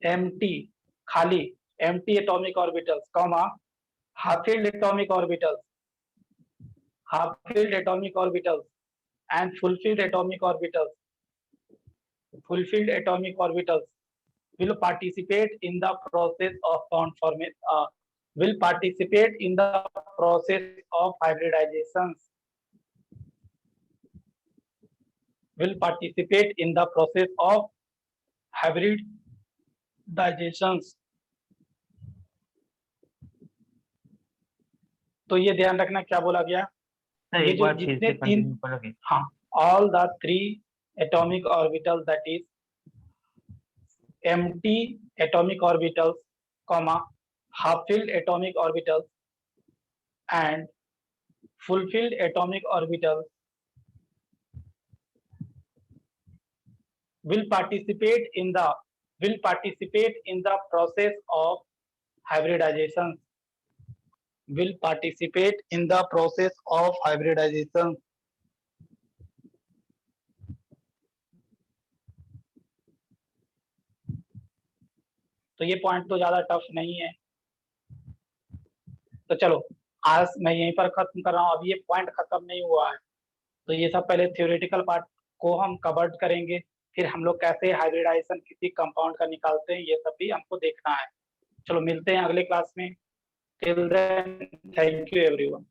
empty खाली empty atomic orbitals, comma half-filled atomic orbitals, half-filled atomic orbitals and full-filled atomic orbitals, full-filled atomic orbitals will participate in the process of bond formation, will participate in the process of hybridizations, will participate in the process of hybridizations। तो ये ध्यान रखना क्या बोला गया, ये एक जो बार फिर जितने से तीन, कंटिन्यू करोगे? हाँ, all the three atomic orbitals, that is empty atomic orbitals, comma half-filled atomic orbitals and full-filled atomic orbitals will participate in the process of hybridization, will participate in the process of hybridization। तो ये point तो ज्यादा tough नहीं है, तो चलो आज मैं यहीं पर खत्म कर रहा हूँ, अभी ये पॉइंट खत्म नहीं हुआ है, तो ये सब पहले थ्योरेटिकल पार्ट को हम कवर करेंगे, फिर हम लोग कैसे हाइब्रिडाइजेशन किसी कंपाउंड का निकालते हैं ये सब भी हमको देखना है। चलो मिलते हैं अगले क्लास में, till then thank you everyone.